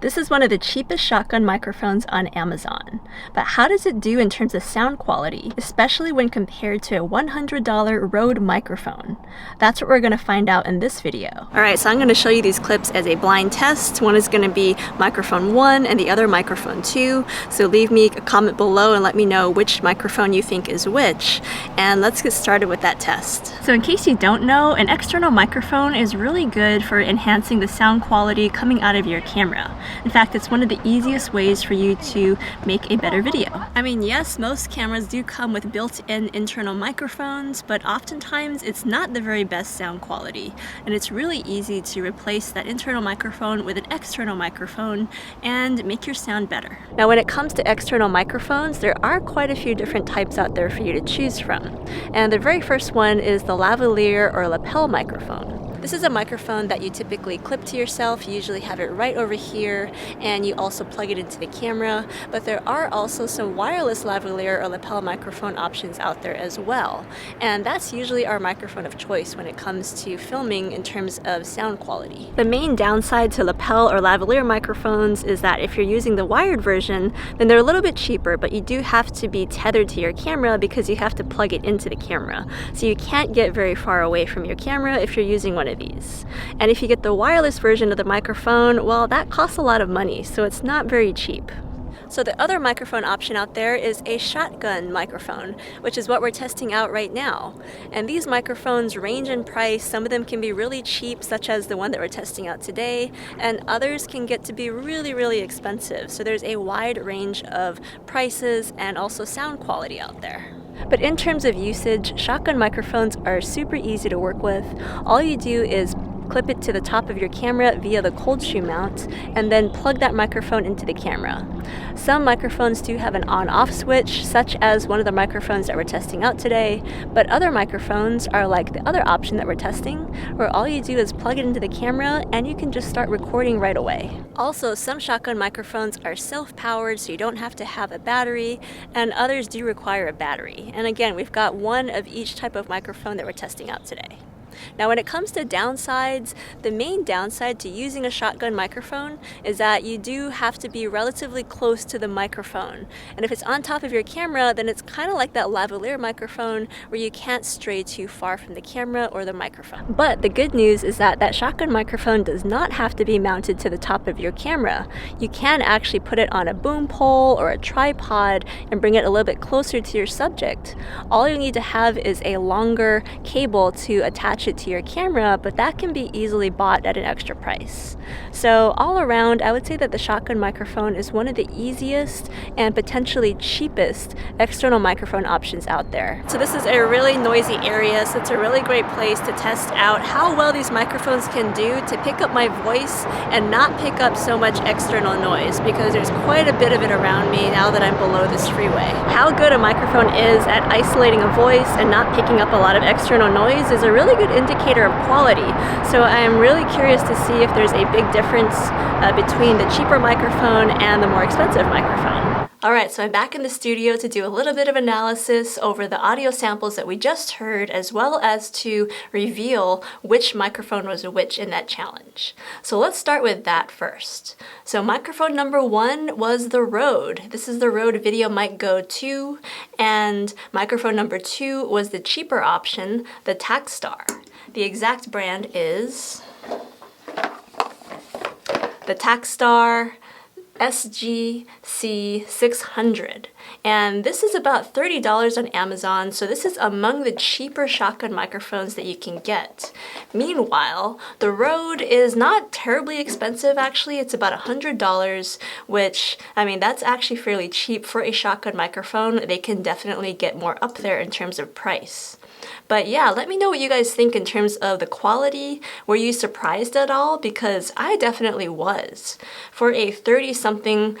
This is one of the cheapest shotgun microphones on Amazon. But how does it do in terms of sound quality, especially when compared to a $100 Rode microphone? That's what we're going to find out in this video. Alright, so I'm going to show you these clips as a blind test. One is going to be microphone 1 and the other microphone 2. So leave me a comment below and let me know which microphone you think is which. And let's get started with that test. So in case you don't know, an external microphone is really good for enhancing the sound quality coming out of your camera. In fact, it's one of the easiest ways for you to make a better video. I mean, yes, most cameras do come with built-in internal microphones, but oftentimes it's not the very best sound quality. And it's really easy to replace that internal microphone with an external microphone and make your sound better. Now, when it comes to external microphones, there are quite a few different types out there for you to choose from. And the very first one is the lavalier or lapel microphone. This is a microphone that you typically clip to yourself. You usually have it right over here, and you also plug it into the camera. But there are also some wireless lavalier or lapel microphone options out there as well. And that's usually our microphone of choice when it comes to filming in terms of sound quality. The main downside to lapel or lavalier microphones is that if you're using the wired version, then they're a little bit cheaper, but you do have to be tethered to your camera because you have to plug it into the camera. So you can't get very far away from your camera if you're using one of these. And if you get the wireless version of the microphone, well, that costs a lot of money, so it's not very cheap. So the other microphone option out there is a shotgun microphone, which is what we're testing out right now. And these microphones range in price. Some of them can be really cheap, such as the one that we're testing out today, and others can get to be really, really expensive. So there's a wide range of prices and also sound quality out there. But in terms of usage, shotgun microphones are super easy to work with. All you do is clip it to the top of your camera via the cold shoe mount, and then plug that microphone into the camera. Some microphones do have an on-off switch, such as one of the microphones that we're testing out today, but other microphones are like the other option that we're testing, where all you do is plug it into the camera and you can just start recording right away. Also, some shotgun microphones are self-powered, so you don't have to have a battery, and others do require a battery. And again, we've got one of each type of microphone that we're testing out today. Now, when it comes to downsides, the main downside to using a shotgun microphone is that you do have to be relatively close to the microphone. And if it's on top of your camera, then it's kind of like that lavalier microphone where you can't stray too far from the camera or the microphone. But the good news is that that shotgun microphone does not have to be mounted to the top of your camera. You can actually put it on a boom pole or a tripod and bring it a little bit closer to your subject. All you need to have is a longer cable to attach it to your camera, but that can be easily bought at an extra price. So all around, I would say that the shotgun microphone is one of the easiest and potentially cheapest external microphone options out there. So this is a really noisy area, so it's a really great place to test out how well these microphones can do to pick up my voice and not pick up so much external noise, because there's quite a bit of it around me now that I'm below this freeway. How good a microphone is at isolating a voice and not picking up a lot of external noise is a really good indicator of quality. So I am really curious to see if there's a big difference between the cheaper microphone and the more expensive microphone. Alright, so I'm back in the studio to do a little bit of analysis over the audio samples that we just heard, as well as to reveal which microphone was which in that challenge. So let's start with that first. So microphone number 1 was the Rode. This is the Rode VideoMic Go 2, and microphone number 2 was the cheaper option, the Takstar. The exact brand is the Takstar SGC600, and this is about $30 on Amazon, so this is among the cheaper shotgun microphones that you can get. Meanwhile, the Rode is not terribly expensive actually. It's about $100, which, I mean, that's actually fairly cheap for a shotgun microphone. They can definitely get more up there in terms of price. But yeah, let me know what you guys think in terms of the quality. Were you surprised at all? Because I definitely was. For a $30-something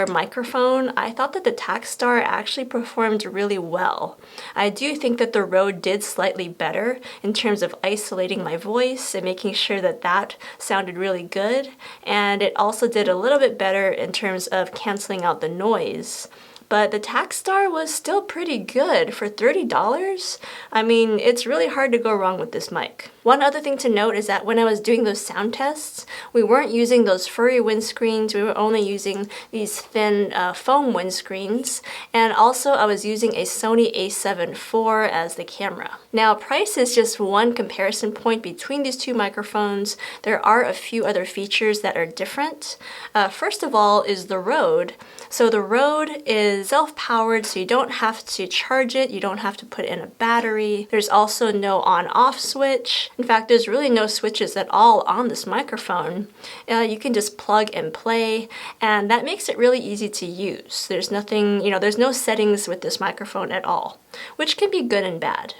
microphone, I thought that the Takstar actually performed really well. I do think that the Rode did slightly better in terms of isolating my voice and making sure that that sounded really good. And it also did a little bit better in terms of canceling out the noise. But the Takstar was still pretty good for $30. I mean, it's really hard to go wrong with this mic. One other thing to note is that when I was doing those sound tests, we weren't using those furry windscreens. We were only using these thin foam windscreens. And also I was using a Sony a7 IV as the camera. Now price is just one comparison point between these two microphones. There are a few other features that are different. First of all is the Rode. So the Rode is self-powered, so you don't have to charge it, you don't have to put in a battery. There's also no on-off switch. In fact, there's really no switches at all on this microphone. You can just plug and play, and that makes it really easy to use. There's nothing, there's no settings with this microphone at all, which can be good and bad.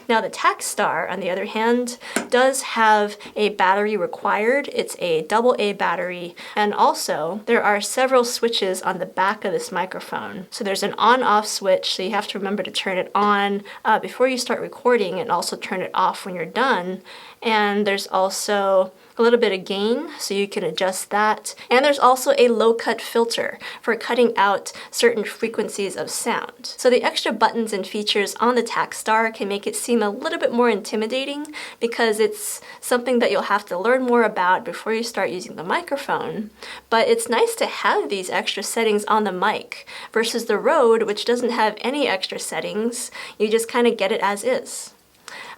Now the Takstar, on the other hand, does have a battery required. It's a AA battery, and also there are several switches on the back of this microphone. So there's an on-off switch, so you have to remember to turn it on before you start recording and also turn it off when you're done. And there's also a little bit of gain, so you can adjust that. And there's also a low-cut filter for cutting out certain frequencies of sound. So the extra buttons and features on the Takstar can make it seem a little bit more intimidating because it's something that you'll have to learn more about before you start using the microphone. But it's nice to have these extra settings on the mic versus the Rode, which doesn't have any extra settings. You just kind of get it as is.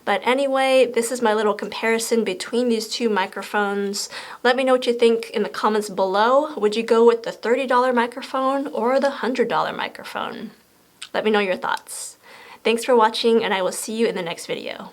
But anyway, this is my little comparison between these two microphones. Let me know what you think in the comments below. Would you go with the $30 microphone or the $100 microphone? Let me know your thoughts. Thanks for watching, and I will see you in the next video.